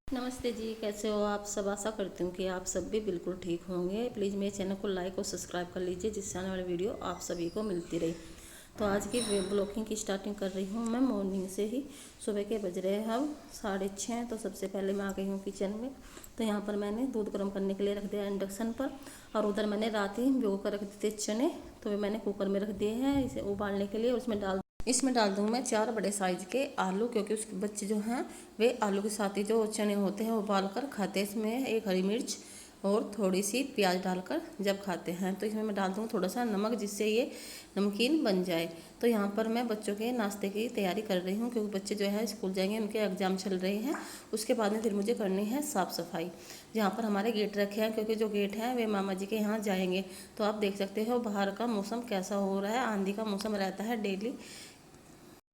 नमस्ते जी, कैसे हो आप सब। आशा करती हूँ कि आप सब भी बिल्कुल ठीक होंगे। प्लीज़ मेरे चैनल को लाइक और सब्सक्राइब कर लीजिए, जिससे आने वाली वीडियो आप सभी को मिलती रही। तो आज की ब्लॉगिंग की स्टार्टिंग कर रही हूँ मैं मॉर्निंग से ही। सुबह के बज रहे हैं अब 6:30। तो सबसे पहले मैं आ गई हूँ किचन में। तो यहाँ पर मैंने दूध गर्म करने के लिए रख दिया इंडक्शन पर, और उधर मैंने रात ही भिगो कर रख दिए थे चने। तो वे मैंने कुकर में रख दिए हैं इसे उबालने के लिए। और इसमें डाल दूँ मैं 4 बड़े साइज के आलू, क्योंकि उसके बच्चे जो हैं वे आलू के साथ ही जो चने होते हैं वो उबाल कर खाते हैं। इसमें एक हरी मिर्च और थोड़ी सी प्याज डालकर जब खाते हैं। तो इसमें मैं डाल दूँ थोड़ा सा नमक, जिससे ये नमकीन बन जाए। तो यहाँ पर मैं बच्चों के नाश्ते की तैयारी कर रही हूँ, क्योंकि बच्चे जो है स्कूल जाएंगे, उनके एग्ज़ाम चल रहे हैं। उसके बाद में फिर मुझे करनी है साफ़ सफाई। जहाँ पर हमारे गेट रखे हैं, क्योंकि जो गेट हैं वे मामा जी के यहाँ जाएंगे। तो आप देख सकते हो बाहर का मौसम कैसा हो रहा है। आंधी का मौसम रहता है डेली।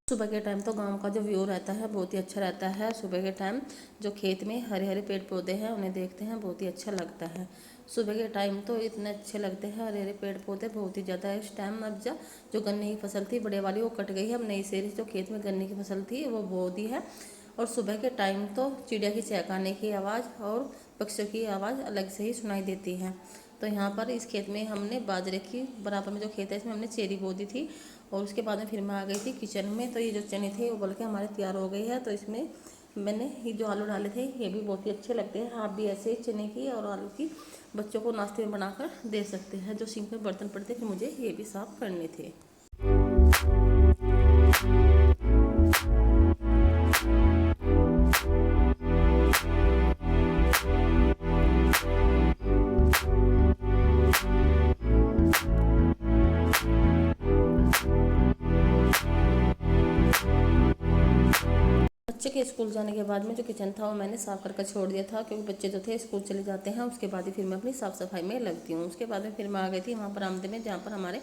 सुबह के टाइम तो गांव का जो व्यू रहता है बहुत ही अच्छा रहता है। सुबह के टाइम जो खेत में हरे हरे पेड़ पौधे हैं उन्हें देखते हैं, बहुत ही अच्छा लगता है। सुबह के टाइम तो इतने अच्छे लगते हैं हरे हरे पेड़ पौधे, बहुत ही ज़्यादा। इस टाइम अब जो गन्ने की फसल थी बड़े वाली वो कट गई है। अब नई सेरी जो खेत में गन्ने की फसल थी वो बो दी है। और सुबह के टाइम तो चिड़िया की चहकाने की आवाज़ और पक्षियों की आवाज़ अलग से ही सुनाई देती है। तो यहाँ पर इस खेत में हमने बाजरे की बराबर में जो खेत है इसमें हमने चेरी बो दी थी। और उसके बाद में फिर मैं आ गई थी किचन में। तो ये जो चने थे वो उबल के हमारे तैयार हो गई है। तो इसमें मैंने ये जो आलू डाले थे ये भी बहुत ही अच्छे लगते हैं। आप भी ऐसे चने की और आलू की बच्चों को नाश्ते में बनाकर दे सकते हैं। जो सिंक में बर्तन पड़ते थे मुझे ये भी साफ़ करने थे। बच्चे के स्कूल जाने के बाद में जो किचन था वो मैंने साफ़ करके छोड़ दिया था, क्योंकि बच्चे जो थे स्कूल चले जाते हैं। उसके बाद ही फिर मैं अपनी साफ़ सफाई में लगती हूँ। उसके बाद में फिर मैं आ गई थी वहाँ पर बरामदे में, जहाँ पर हमारे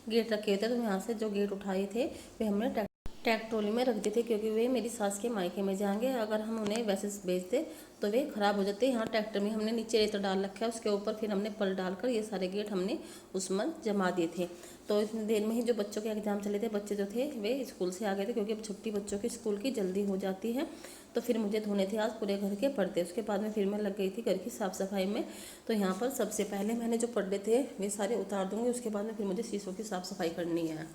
गेट रखे हुए थे। तो यहाँ से जो गेट उठाए थे वे हमने ट्रैक्टर में रख दिए थे, क्योंकि वे मेरी सास के मायके में जाएंगे। अगर हम उन्हें वैसे बेचते तो वे ख़राब हो जाते। यहाँ ट्रैक्टर में हमने नीचे रेत डाल रखा है, उसके ऊपर फिर हमने पल डालकर ये सारे गेट हमने उसमें जमा दिए थे। तो इतनी देर में ही जो बच्चों के एग्ज़ाम चले थे, बच्चे जो थे वे स्कूल से आ गए थे, क्योंकि अब छुट्टी बच्चों की स्कूल की जल्दी हो जाती है। तो फिर मुझे धोने थे आज पूरे घर के पर्दे। उसके बाद में फिर मैं लग गई थी घर की साफ़ सफाई में। तो यहाँ पर सबसे पहले मैंने जो पर्दे थे वे सारे उतार दूँगी। उसके बाद में फिर मुझे शीशों की साफ़ सफाई करनी है।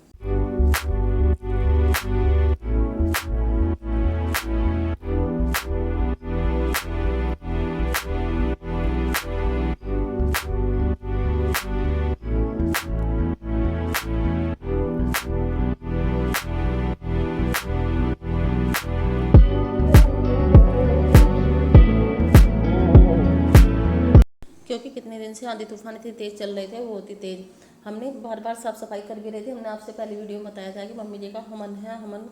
क्योंकि कितने दिन से आंधी तूफान इतनी तेज़ चल रहे थे, बहुत ही तेज़। हमने बार बार साफ़ सफाई कर भी रहे थे। हमने आपसे पहले वीडियो में बताया था कि मम्मी जी का हवन है। हवन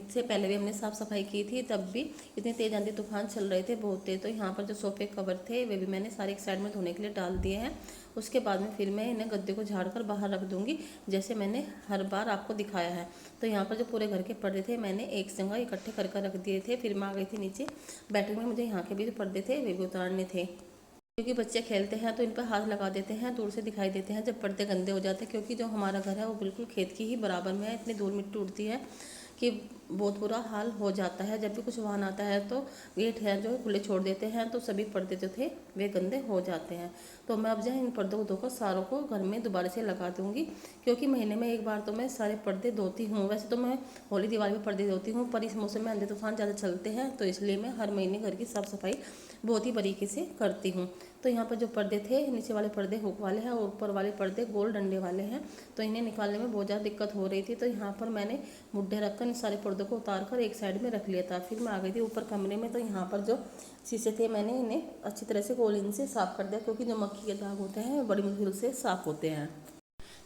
से पहले भी हमने साफ़ सफाई की थी, तब भी इतने तेज़ आंधी तूफान चल रहे थे, बहुत तेज़। तो यहाँ पर जो सोफे कवर थे वे भी मैंने सारे एक साइड में धोने के लिए डाल दिए हैं। उसके बाद में फिर मैं इन्हें गद्दे को झाड़ कर बाहर रख दूँगी, जैसे मैंने हर बार आपको दिखाया है। तो यहाँ पर जो पूरे घर के पर्दे थे मैंने एक जगह इकट्ठे कर कर रख दिए थे। फिर मैं आ गई थी नीचे बैठक में। मुझे यहाँ के भी जो पर्दे थे वे भी उतारने थे, क्योंकि बच्चे खेलते हैं तो इन पर हाथ लगा देते हैं, दूर से दिखाई देते हैं जब पर्दे गंदे हो जाते हैं। क्योंकि जो हमारा घर है वो बिल्कुल खेत की ही बराबर में है। इतनी दूर मिट्टी उड़ती है कि बहुत बुरा हाल हो जाता है। जब भी कुछ वाहन आता है तो गेट है जो खुले छोड़ देते हैं, तो सभी पर्दे जो थे वे गंदे हो जाते हैं। तो मैं अब जो है इन पर्दों को धोकर सारों को घर में दोबारा से लगा दूंगी, क्योंकि महीने में एक बार तो मैं सारे पर्दे धोती हूँ। वैसे तो मैं होली दिवाली में पर्दे धोती हूँ, पर इस मौसम में आंधी तूफान ज़्यादा चलते हैं, तो इसलिए मैं हर महीने घर की साफ़ सफाई बहुत ही बारीकी से करती हूँ। तो यहाँ पर जो पर्दे थे नीचे वाले पर्दे हुक वाले हैं और ऊपर वाले पर्दे गोल डंडे वाले हैं। तो इन्हें निकालने में बहुत ज़्यादा दिक्कत हो रही थी। तो यहाँ पर मैंने मुड्ढे रखकर इन सारे पर्दों को उतार कर एक साइड में रख लिया था। फिर मैं आ गई थी ऊपर कमरे में। तो यहाँ पर जो शीशे थे मैंने इन्हें अच्छी तरह से कोलिन से साफ़ कर दिया, क्योंकि जो मक्खी के दाग होते हैं बड़ी मुश्किल से साफ़ होते हैं।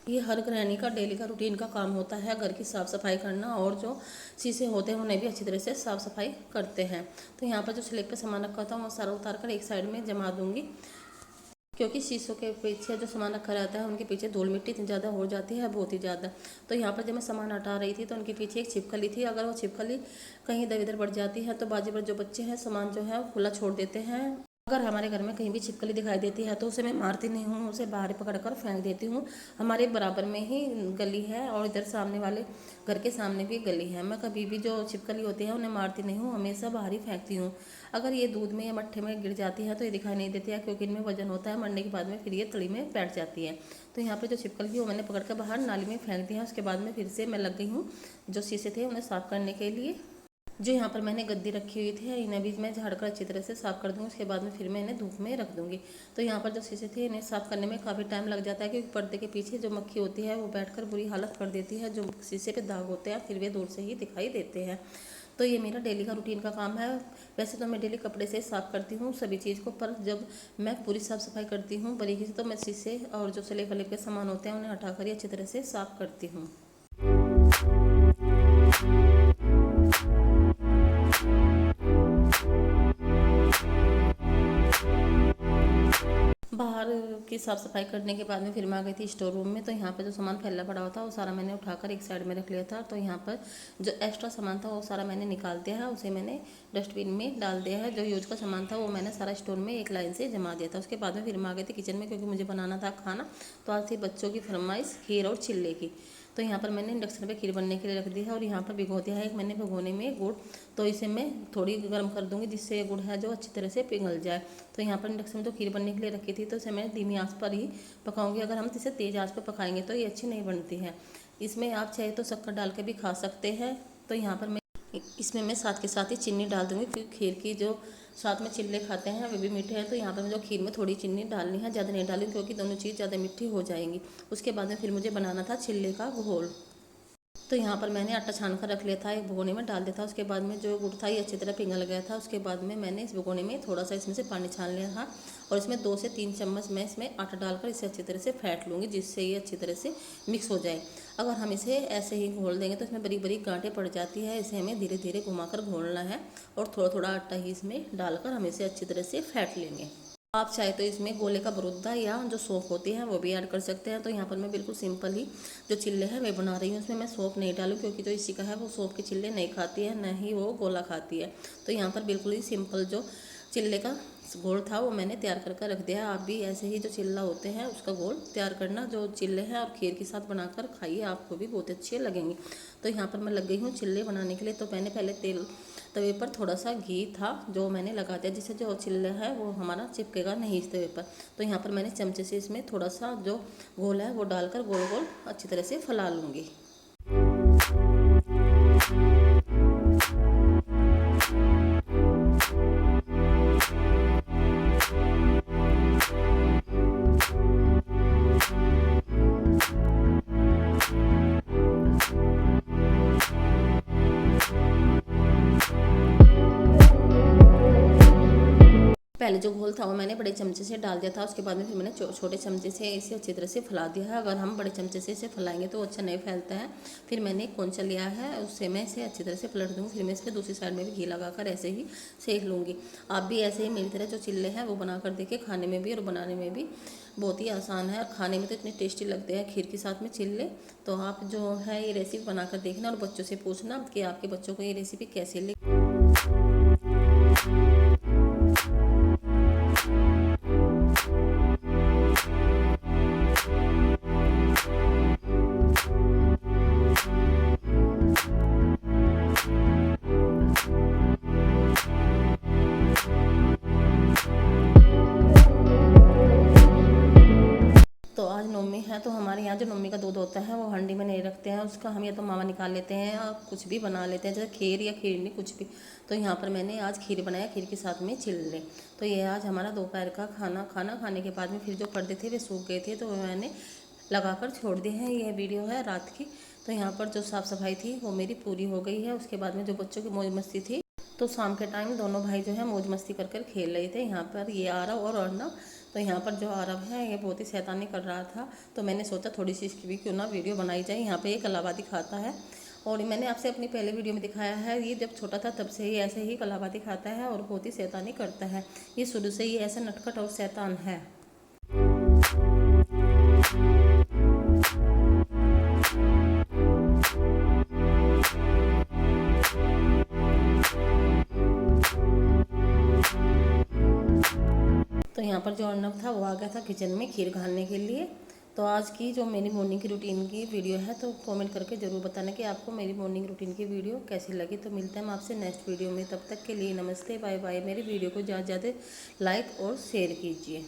ये हर गृहिणी का डेली का रूटीन का काम होता है, घर की साफ़ सफाई करना। और जो शीशे होते हैं उन्हें भी अच्छी तरह से साफ़ सफाई करते हैं। तो यहाँ पर जो स्लैब पे सामान रखा था वो सारा उतार कर एक साइड में जमा दूंगी, क्योंकि शीशों के पीछे जो सामान रखा रहता है उनके पीछे धूल मिट्टी इतनी ज़्यादा हो जाती है, बहुत ही ज़्यादा। तो यहाँ पर जब मैं सामान हटा रही थी तो उनके पीछे एक छिपकली थी। अगर वो छिपकली कहीं इधर उधर बढ़ जाती है तो बाजी पर जो बच्चे हैं सामान जो है खुला छोड़ देते हैं। अगर हमारे घर में कहीं भी छिपकली दिखाई देती है तो उसे मैं मारती नहीं हूँ, उसे बाहर पकड़ कर फेंक देती हूँ। हमारे बराबर में ही गली है और इधर सामने वाले घर के सामने भी गली है। मैं कभी भी जो छिपकली होती है उन्हें मारती नहीं हूँ, हमेशा बाहर ही फेंकती हूँ। अगर ये दूध में या मट्ठे में गिर जाती है तो ये दिखाई नहीं देती है, क्योंकि इनमें वजन होता है। मरने के बाद में फिर ये तली में बैठ जाती है। तो यहाँ पर जो छिपकली वो मैंने पकड़ कर बाहर नाली में फेंक दिया। उसके बाद में फिर से मैं लग गई हूँ जो शीशे थे उन्हें साफ़ करने के लिए। जो यहाँ पर मैंने गद्दी रखी हुई थी इन्हें भी मैं झाड़ कर अच्छी तरह से साफ़ कर दूँगी। उसके बाद में फिर मैं इन्हें धूप में रख दूँगी। तो यहाँ पर जो शीशे थे इन्हें साफ़ करने में काफ़ी टाइम लग जाता है, क्योंकि पर्दे के पीछे जो मक्खी होती है वो बैठकर बुरी हालत कर देती है। जो शीशे पे दाग होते हैं फिर वे दूर से ही दिखाई देते हैं। तो ये मेरा डेली का रूटीन का काम है। वैसे तो मैं डेली कपड़े से साफ़ करती हूँ सभी चीज़ को, पर जब मैं पूरी साफ़ सफाई करती हूँ बारीकी से तो मैं शीशे और जो स्लेब वलेब के सामान होते हैं उन्हें हटाकर अच्छी तरह से साफ़ करती हूँ। बाहर की साफ़ सफाई करने के बाद में फिर मैं आ गई थी स्टोर रूम में। तो यहाँ पर जो सामान फैला पड़ा हुआ था वो सारा मैंने उठाकर एक साइड में रख लिया था। तो यहाँ पर जो एक्स्ट्रा सामान था वो सारा मैंने निकाल दिया है, उसे मैंने डस्टबिन में डाल दिया है। जो यूज का सामान था वो मैंने सारा स्टोर में एक लाइन से जमा दिया था। उसके बाद में फिर मैं आ गई थी किचन में, क्योंकि मुझे बनाना था खाना। तो आज थी बच्चों की फरमाइश खीर और चिल्ले की। तो यहाँ पर मैंने इंडक्शन पे खीर बनने के लिए रख दी है और यहाँ पर भिगो दिया है एक मैंने भगोने में गुड़। तो इसे मैं थोड़ी गर्म कर दूँगी जिससे ये गुड़ है जो अच्छी तरह से पिघल जाए। तो यहाँ पर इंडक्शन में जो खीर बनने के लिए रखी थी तो इसे मैं धीमी आंच पर ही पकाऊंगी। अगर हम इसे तेज़ आंच पर पकाएंगे तो ये अच्छी नहीं बनती है। इसमें आप चाहे तो शक्कर डाल के भी खा सकते हैं। तो यहाँ पर मैं इसमें मैं साथ के साथ ही चीनी डाल दूँगी, क्योंकि खीर की जो साथ में चिल्ले खाते हैं वे भी मीठे हैं। तो यहाँ पर मुझे खीर में थोड़ी चीनी डालनी है, ज़्यादा नहीं डालूंगी क्योंकि दोनों चीज़ ज़्यादा मीठी हो जाएंगी। उसके बाद में फिर मुझे बनाना था चिल्ले का घोल। तो यहाँ पर मैंने आटा छान कर रख लिया था, एक भगोने में डाल दिया था। उसके बाद में जो गुड़ था ये अच्छी तरह पिघल गया था। उसके बाद में मैंने इस भगोने में थोड़ा सा इसमें से पानी छान लिया था और इसमें 2 से 3 चम्मच मैं इसमें आटा डालकर इसे अच्छी तरह से फेंट लूँगी, जिससे ये अच्छी तरह से मिक्स हो जाए। अगर हम इसे ऐसे ही घोल देंगे तो इसमें बड़ी बड़ी गांठें पड़ जाती है। इसे हमें धीरे धीरे घुमाकर घोलना है और थोड़ा थोड़ा आटा ही इसमें डालकर हम इसे अच्छी तरह से फेंट लेंगे। आप चाहे तो इसमें गोले का बरूदा या जो सौंफ होती है वो भी ऐड कर सकते हैं। तो यहाँ पर मैं बिल्कुल सिंपल ही जो चिल्ले हैं वे बना रही हूँ। इसमें मैं सौंफ नहीं डालूँ, क्योंकि जो इसी का है वो सौंफ के चिल्ले नहीं खाती है, न ही वो गोला खाती है। तो यहाँ पर बिल्कुल ही सिंपल जो चिल्ले का घोल था वो मैंने तैयार करके रख दिया है। आप भी ऐसे ही जो चिल्ला होते हैं उसका घोल तैयार करना, जो चिल्ले हैं और खीर के साथ बनाकर खाइए, आपको भी बहुत अच्छे लगेंगे। तो यहाँ पर मैं लग गई हूँ चिल्ले बनाने के लिए। तो मैंने पहले तेल तवे पर थोड़ा सा घी था जो मैंने लगा दिया, जिससे जो चिल्ला है वो हमारा चिपकेगा नहीं इस तवे पर। तो यहाँ पर मैंने चमचे से इसमें थोड़ा सा जो घोल है वो डालकर गोल गोल अच्छी तरह से फैला लूँगी। पहले जो घोल था वो मैंने बड़े चमचे से डाल दिया था। उसके बाद में फिर मैंने छोटे चमचे से इसे अच्छी तरह से फैला दिया है। अगर हम बड़े चमचे से इसे फैलाएंगे तो अच्छा नहीं फैलता है। फिर मैंने एक कौनचा लिया है, उससे मैं इसे अच्छी तरह से पलट दूँगी। फिर मैं इसमें दूसरी साइड में भी घी लगाकर ऐसे ही सेक लूँगी। आप भी ऐसे ही मेरी तरह जो चिल्ले हैं वो बनाकर देखिए, खाने में भी और बनाने में भी बहुत ही आसान है। खाने में तो इतने टेस्टी लगते हैं खीर के साथ में चिल्ले। तो आप जो है ये रेसिपी बनाकर देखना और बच्चों से पूछना कि आपके बच्चों को ये रेसिपी कैसी लगी। तो आज नवमी है, तो हमारे यहाँ जो नवमी का दूध होता है वो हांडी में नहीं रखते हैं, उसका हम या तो मावा निकाल लेते हैं या कुछ भी बना लेते हैं, जैसे खीर या खीरनी कुछ भी। तो यहाँ पर मैंने आज खीर बनाया, खीर के साथ में चिल्ले। तो ये आज हमारा दोपहर का खाना खाने के बाद में फिर जो पर्दे थे वे सूख गए थे तो मैंने लगा कर छोड़ दिए हैं। ये वीडियो है रात की। तो यहाँ पर जो साफ़ सफाई थी वो मेरी पूरी हो गई है। उसके बाद में जो बच्चों की मौज मस्ती थी, तो शाम के टाइम दोनों भाई जो है मौज मस्ती कर कर खेल रहे थे। यहाँ पर ये आरव और अर्णव। तो यहाँ पर जो आरव है ये बहुत ही शैतानी कर रहा था, तो मैंने सोचा थोड़ी सी इसकी भी क्यों ना वीडियो बनाई जाए। यहाँ पे ये कलाबादी खाता है और मैंने आपसे अपनी पहले वीडियो में दिखाया है, ये जब छोटा था तब से ही ऐसे ही कलाबादी खाता है और बहुत ही शैतानी करता है। ये शुरू से ही ऐसा नटखट और शैतान है। तो यहाँ पर जो अर्नब था वो आ गया था किचन में खीर घालने के लिए। तो आज की जो मेरी मॉर्निंग की रूटीन की वीडियो है, तो कमेंट करके ज़रूर बताना कि आपको मेरी मॉर्निंग रूटीन की वीडियो कैसी लगी। तो मिलते हैं हम आपसे नेक्स्ट वीडियो में, तब तक के लिए नमस्ते, बाय बाय। मेरी वीडियो को ज़्यादा से ज़्यादा लाइक और शेयर कीजिए।